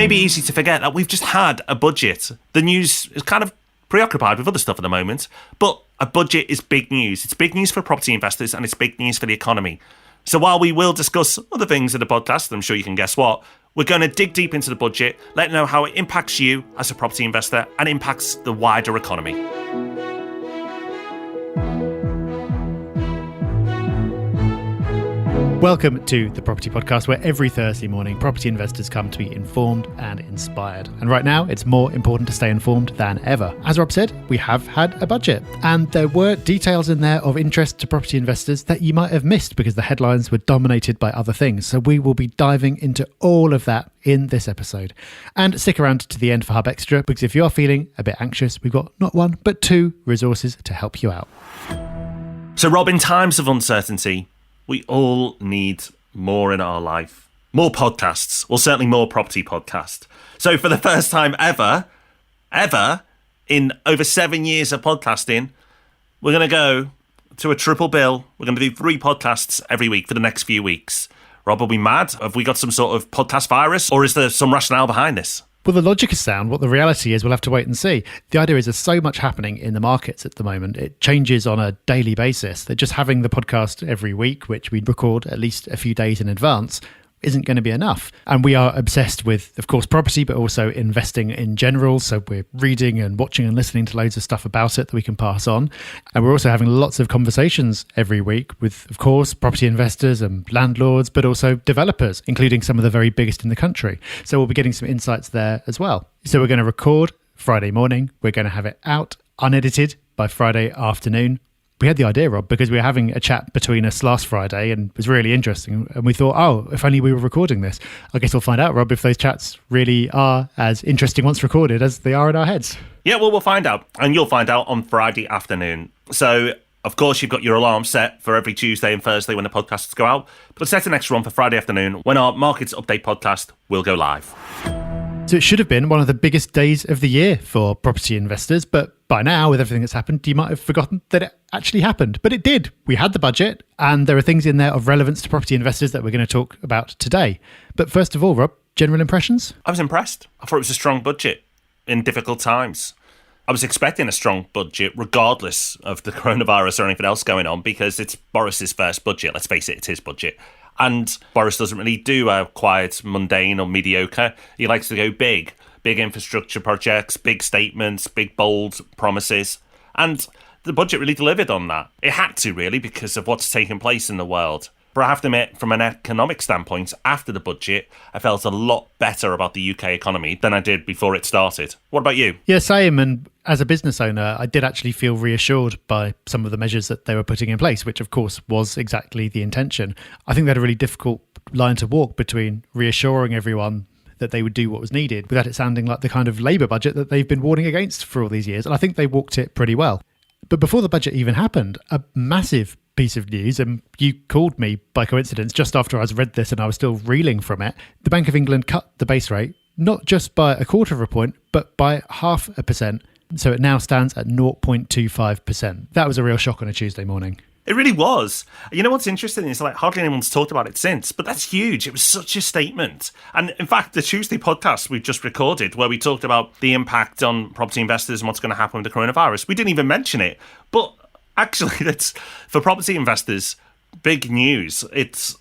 may be easy to forget that we've just had a budget. The news is kind of preoccupied with other stuff at the moment, but a budget is big news. It's big news for property investors and it's big news for the economy. So while we will discuss other things in the podcast, I'm sure you can guess what, we're going to dig deep into the budget, let you know how it impacts you as a property investor and impacts the wider economy. Welcome to the Property Podcast, where every Thursday morning property investors come to be informed and inspired. And right now, it's more important to stay informed than ever. As Rob said, we have had a budget, and there were details in there of interest to property investors that you might have missed because the headlines were dominated by other things. So we will be diving into all of that in this episode. And stick around to the end for Hub Extra, because if you are feeling a bit anxious, we've got not one, but two resources to help you out. So Rob, in times of uncertainty, we all need more in our life. More podcasts, or certainly more property podcasts. So for the first time ever in over 7 years of podcasting, we're going to go to a triple bill. We're going to do 3 podcasts every week for the next few weeks. Rob, are we mad? Have we got some sort of podcast virus, or is there some rationale behind this? Well, the logic is sound. What the reality is, we'll have to wait and see. The idea is there's so much happening in the markets at the moment. It changes on a daily basis that just having the podcast every week, which we record at least a few days in advance, isn't going to be enough. And we are obsessed with, of course, property, but also investing in general. So we're reading and watching and listening to loads of stuff about it that we can pass on. And we're also having lots of conversations every week with, of course, property investors and landlords, but also developers, including some of the very biggest in the country. So we'll be getting some insights there as well. So we're going to record Friday morning. We're going to have it out unedited by Friday afternoon. We had the idea, Rob, because we were having a chat between us last Friday and it was really interesting. And we thought, oh, if only we were recording this. I guess we'll find out, Rob, if those chats really are as interesting once recorded as they are in our heads. Yeah, well, we'll find out. And you'll find out on Friday afternoon. So, of course, you've got your alarm set for every Tuesday and Thursday when the podcasts go out. But set an extra one for Friday afternoon when our Markets Update podcast will go live. So it should have been one of the biggest days of the year for property investors, but by now, with everything that's happened, you might have forgotten that it actually happened. But it did. We had the budget, and there are things in there of relevance to property investors that we're going to talk about today. But first of all, Rob, general impressions? I was impressed. I thought it was a strong budget in difficult times. I was expecting a strong budget regardless of the coronavirus or anything else going on, because it's Boris's first budget. Let's face it, it's his budget. And Boris doesn't really do a quiet, mundane or mediocre. He likes to go big infrastructure projects, big statements, big, bold promises. And the budget really delivered on that. It had to, really, because of what's taken place in the world. But I have to admit, from an economic standpoint, after the budget, I felt a lot better about the UK economy than I did before it started. What about you? Yeah, same. And as a business owner, I did actually feel reassured by some of the measures that they were putting in place, which of course was exactly the intention. I think they had a really difficult line to walk between reassuring everyone that they would do what was needed without it sounding like the kind of Labour budget that they've been warning against for all these years. And I think they walked it pretty well. But before the budget even happened, a massive piece of news, and you called me by coincidence just after I read this and I was still reeling from it. The Bank of England cut the base rate, not just by 1/4 point, but by 0.5%. So it now stands at 0.25%. That was a real shock on a Tuesday morning. It really was. You know what's interesting is hardly anyone's talked about it since, but that's huge. It was such a statement. And in fact, the Tuesday podcast we just recorded where we talked about the impact on property investors and what's going to happen with the coronavirus, we didn't even mention it. But actually, that's for property investors, big news. It's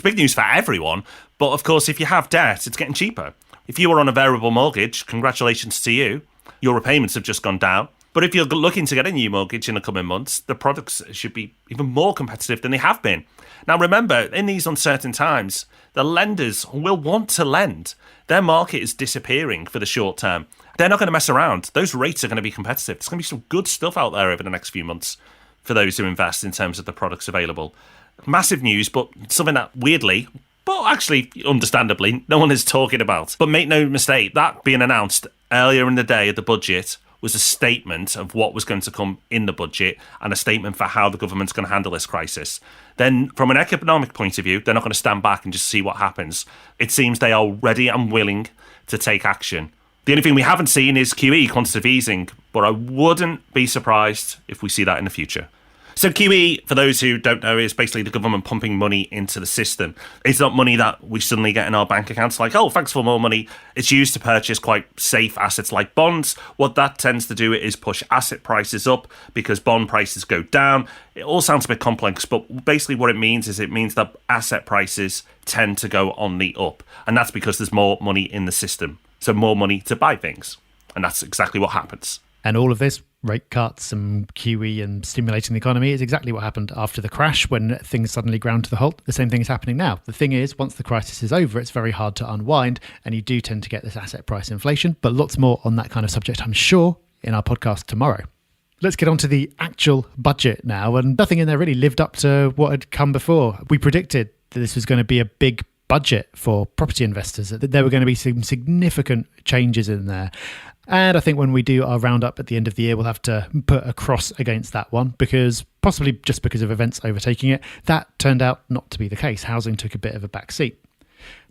big news for everyone. But of course, if you have debt, it's getting cheaper. If you are on a variable mortgage, congratulations to you. Your repayments have just gone down. But if you're looking to get a new mortgage in the coming months, the products should be even more competitive than they have been. Now, remember, in these uncertain times, the lenders will want to lend. Their market is disappearing for the short term. They're not going to mess around. Those rates are going to be competitive. There's going to be some good stuff out there over the next few months for those who invest in terms of the products available. Massive news, but something that weirdly, but actually understandably, no one is talking about. But make no mistake, that being announced earlier in the day of the budget was a statement of what was going to come in the budget and a statement for how the government's going to handle this crisis. Then from an economic point of view, they're not going to stand back and just see what happens. It seems they are ready and willing to take action. The only thing we haven't seen is QE, quantitative easing, but I wouldn't be surprised if we see that in the future. So QE, for those who don't know, is basically the government pumping money into the system. It's not money that we suddenly get in our bank accounts like, oh, thanks for more money. It's used to purchase quite safe assets like bonds. What that tends to do is push asset prices up because bond prices go down. It all sounds a bit complex, but basically what it means is that asset prices tend to go on the up. And that's because there's more money in the system. So more money to buy things. And that's exactly what happens. And all of this, rate cuts and QE and stimulating the economy, is exactly what happened after the crash when things suddenly ground to the halt. The same thing is happening now. The thing is, once the crisis is over, it's very hard to unwind, and you do tend to get this asset price inflation. But lots more on that kind of subject, I'm sure, in our podcast tomorrow. Let's get on to the actual budget now, and nothing in there really lived up to what had come before. We predicted that this was going to be a big budget for property investors, that there were going to be some significant changes in there. And I think when we do our roundup at the end of the year, we'll have to put a cross against that one, because possibly just because of events overtaking it, that turned out not to be the case. Housing took a bit of a back seat.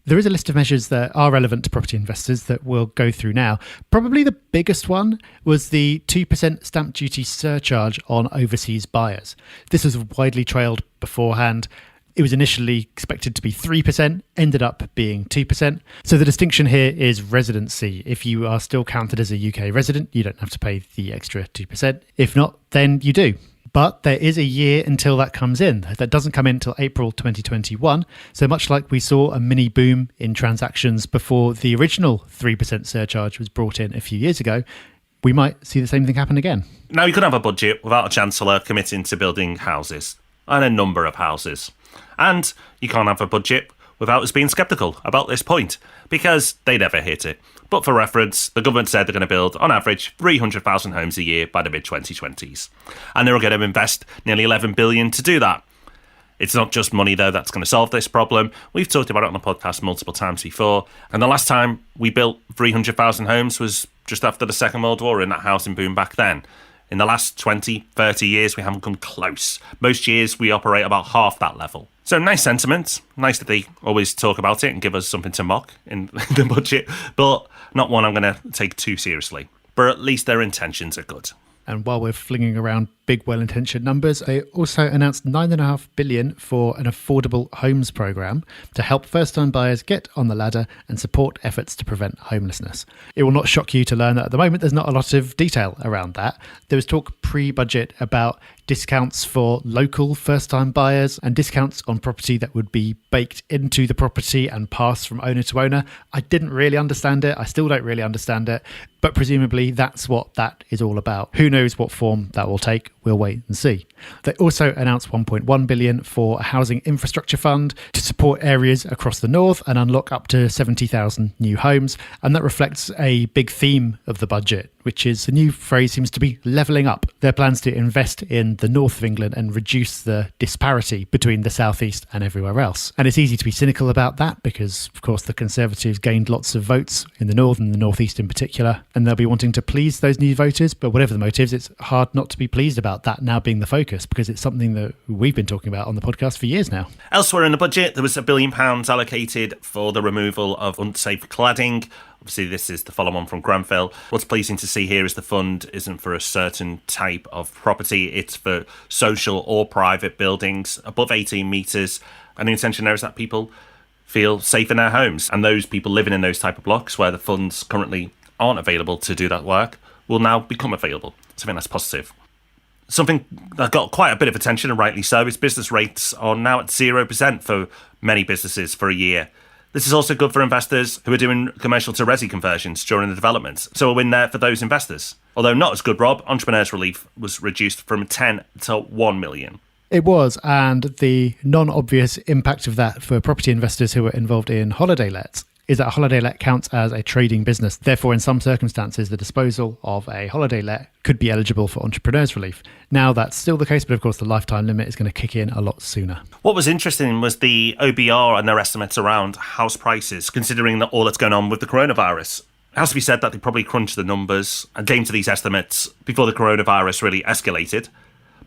There is a list of measures that are relevant to property investors that we'll go through now. Probably the biggest one was the 2% stamp duty surcharge on overseas buyers. This was widely trailed beforehand. It was initially expected to be 3%, ended up being 2%. So the distinction here is residency. If you are still counted as a UK resident, you don't have to pay the extra 2%. If not, then you do. But there is a year until that comes in. That doesn't come in until April 2021. So much like we saw a mini boom in transactions before the original 3% surcharge was brought in a few years ago, we might see the same thing happen again. Now, you could have a budget without a chancellor committing to building houses, and a number of houses. And you can't have a budget without us being sceptical about this point, because they never hit it. But for reference, the government said they're going to build, on average, 300,000 homes a year by the mid-2020s. And they're going to invest nearly $11 billion to do that. It's not just money, though, that's going to solve this problem. We've talked about it on the podcast multiple times before. And the last time we built 300,000 homes was just after the Second World War, in that housing boom back then. In the last 20, 30 years, we haven't come close. Most years, we operate about half that level. So nice sentiment. Nice that they always talk about it and give us something to mock in the budget, but not one I'm going to take too seriously. But at least their intentions are good. And while we're flinging around big, well-intentioned numbers, they also announced $9.5 billion for an affordable homes programme to help first-time buyers get on the ladder and support efforts to prevent homelessness. It will not shock you to learn that at the moment there's not a lot of detail around that. There was talk pre-budget about discounts for local first-time buyers and discounts on property that would be baked into the property and pass from owner to owner. I didn't really understand it. I still don't really understand it. But presumably that's what that is all about. Who knows what form that will take? We'll wait and see. They also announced $1.1 billion for a housing infrastructure fund to support areas across the north and unlock up to 70,000 new homes. And that reflects a big theme of the budget, which is, the new phrase seems to be levelling up. Their plans to invest in the north of England and reduce the disparity between the southeast and everywhere else. And it's easy to be cynical about that because, of course, the Conservatives gained lots of votes in the north and the northeast in particular, and they'll be wanting to please those new voters. But whatever the motives, it's hard not to be pleased about that now being the focus, because it's something that we've been talking about on the podcast for years now. Elsewhere in the budget, there was £1 billion allocated for the removal of unsafe cladding. Obviously, this is the follow-on from Grenfell. What's pleasing to see here is the fund isn't for a certain type of property. It's for social or private buildings above 18 metres. And the intention there is that people feel safe in their homes. And those people living in those type of blocks where the funds currently aren't available to do that work will now become available. So I think that's positive. Something that got quite a bit of attention, and rightly so, is business rates are now at 0% for many businesses for a year. This is also good for investors who are doing commercial to resi conversions during the development. So a win there for those investors. Although not as good, Rob, Entrepreneurs Relief was reduced from 10 to 1 million. It was, and the non-obvious impact of that for property investors who are involved in holiday lets is that a holiday let counts as a trading business. Therefore, in some circumstances, the disposal of a holiday let could be eligible for entrepreneurs relief. Now, that's still the case, but of course, the lifetime limit is going to kick in a lot sooner. What was interesting was the OBR and their estimates around house prices, considering that all that's going on with the coronavirus. It has to be said that they probably crunched the numbers and came to these estimates before the coronavirus really escalated.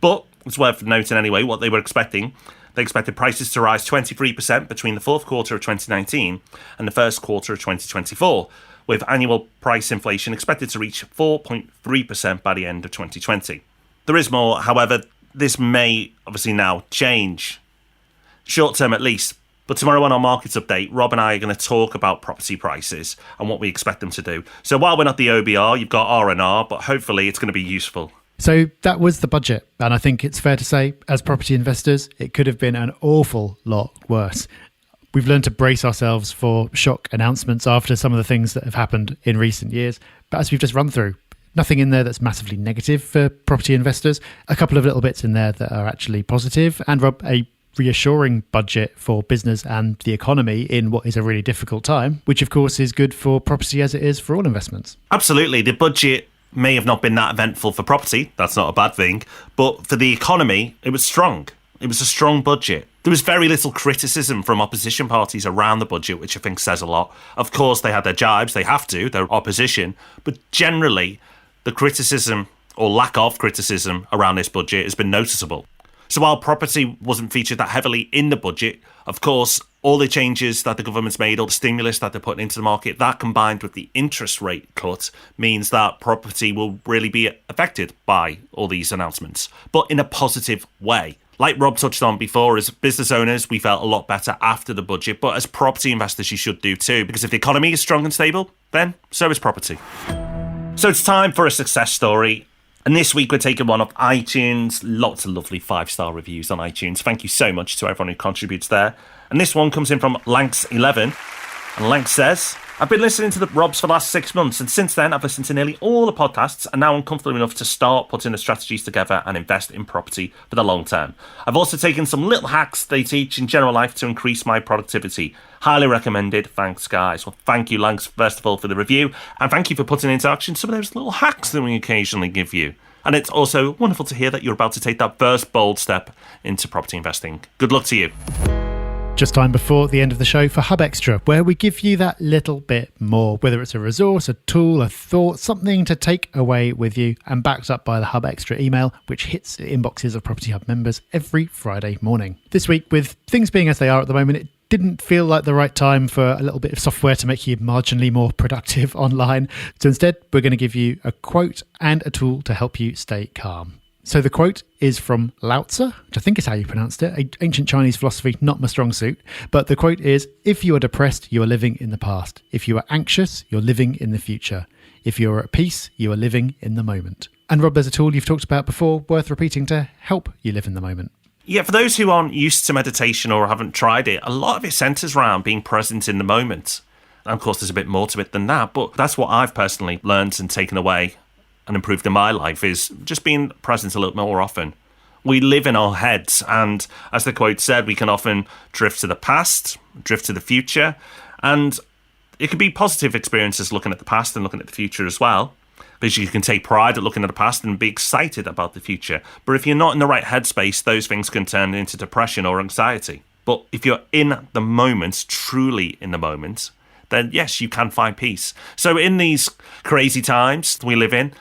But it's worth noting anyway what they were expecting. They expected prices to rise 23% between the fourth quarter of 2019 and the first quarter of 2024, with annual price inflation expected to reach 4.3% by the end of 2020. There is more, however. this may obviously now change, short term at least. But tomorrow on our markets update, Rob and I are going to talk about property prices and what we expect them to do. So while we're not the OBR, you've got R&R, but hopefully it's going to be useful. So that was the budget. And I think it's fair to say, as property investors, it could have been an awful lot worse. We've learned to brace ourselves for shock announcements after some of the things that have happened in recent years. But as we've just run through, nothing in there that's massively negative for property investors. A couple of little bits in there that are actually positive. And Rob, a reassuring budget for business and the economy in what is a really difficult time, which of course is good for property as it is for all investments. Absolutely. The budget may have not been that eventful for property. That's not a bad thing. But for the economy, it was strong. It was a strong budget. There was very little criticism from opposition parties around the budget, which I think says a lot. Of course, they had their jibes. They have to. They're opposition. But generally, the criticism or lack of criticism around this budget has been noticeable. So while property wasn't featured that heavily in the budget, of course, all the changes that the government's made, all the stimulus that they're putting into the market, that combined with the interest rate cut means that property will really be affected by all these announcements, but in a positive way. Like Rob touched on before, as business owners, we felt a lot better after the budget, but as property investors, you should do too, because if the economy is strong and stable, then so is property. So it's time for a success story. And this week we're taking one off iTunes. Lots of lovely 5-star reviews on iTunes. Thank you so much to everyone who contributes there. And this one comes in from Lanks11. And Lanks says, I've been listening to the Robs for the last 6 months, and since then I've listened to nearly all the podcasts, and now I'm comfortable enough to start putting the strategies together and invest in property for the long term. I've also taken some little hacks they teach in general life to increase my productivity. Highly recommended. Thanks, guys. Well, thank you, Lanks, first of all, for the review, and thank you for putting into action some of those little hacks that we occasionally give you. And it's also wonderful to hear that you're about to take that first bold step into property investing. Good luck to you. Just time before the end of the show for Hub Extra, where we give you that little bit more, whether it's a resource, a tool, a thought, something to take away with you, and backed up by the Hub Extra email, which hits the inboxes of Property Hub members every Friday morning. This week, with things being as they are at the moment, it didn't feel like the right time for a little bit of software to make you marginally more productive online. So instead, we're going to give you a quote and a tool to help you stay calm. So the quote is from Lao Tzu, which I think is how you pronounced it, ancient Chinese philosophy, not my strong suit. But the quote is, if you are depressed, you are living in the past. If you are anxious, you're living in the future. If you're at peace, you are living in the moment. And Rob, there's a tool you've talked about before, worth repeating to help you live in the moment. Yeah, for those who aren't used to meditation or haven't tried it, a lot of it centres around being present in the moment. And of course, there's a bit more to it than that, but that's what I've personally learned and taken away and improved in my life, is just being present a little more often. We live in our heads, and as the quote said, we can often drift to the past, drift to the future, and it could be positive experiences looking at the past and looking at the future as well, because you can take pride at looking at the past and be excited about the future. But if you're not in the right headspace, those things can turn into depression or anxiety. But if you're in the moment, truly in the moment, then yes, you can find peace. So in these crazy times we live in,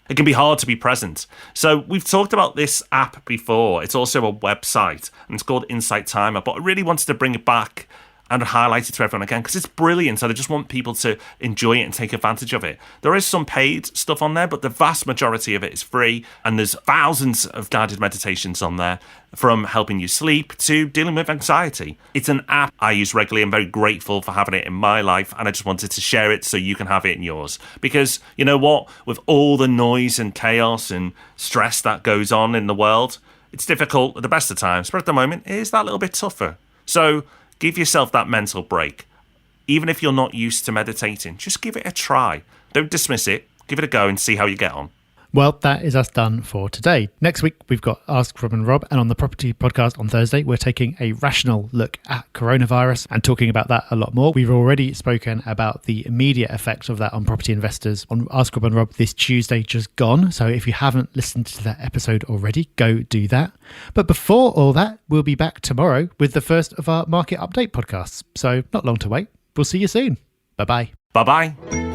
it can be hard to be present. So we've talked about this app before. It's also a website, and it's called Insight Timer. But I really wanted to bring it back and highlight it to everyone again, because it's brilliant. So I just want people to enjoy it and take advantage of it. There is some paid stuff on there, but the vast majority of it is free. And there's thousands of guided meditations on there, from helping you sleep to dealing with anxiety. It's an app I use regularly. I'm very grateful for having it in my life, and I just wanted to share it so you can have it in yours. Because you know what? With all the noise and chaos and stress that goes on in the world, it's difficult at the best of times, but at the moment it is that little bit tougher. So give yourself that mental break. Even if you're not used to meditating, just give it a try. Don't dismiss it. Give it a go and see how you get on. Well, that is us done for today. Next week, we've got Ask Rob and Rob, and on the Property Podcast on Thursday, we're taking a rational look at coronavirus and talking about that a lot more. We've already spoken about the immediate effect of that on property investors on Ask Rob and Rob this Tuesday just gone. So if you haven't listened to that episode already, go do that. But before all that, we'll be back tomorrow with the first of our market update podcasts. So not long to wait. We'll see you soon. Bye-bye. Bye-bye.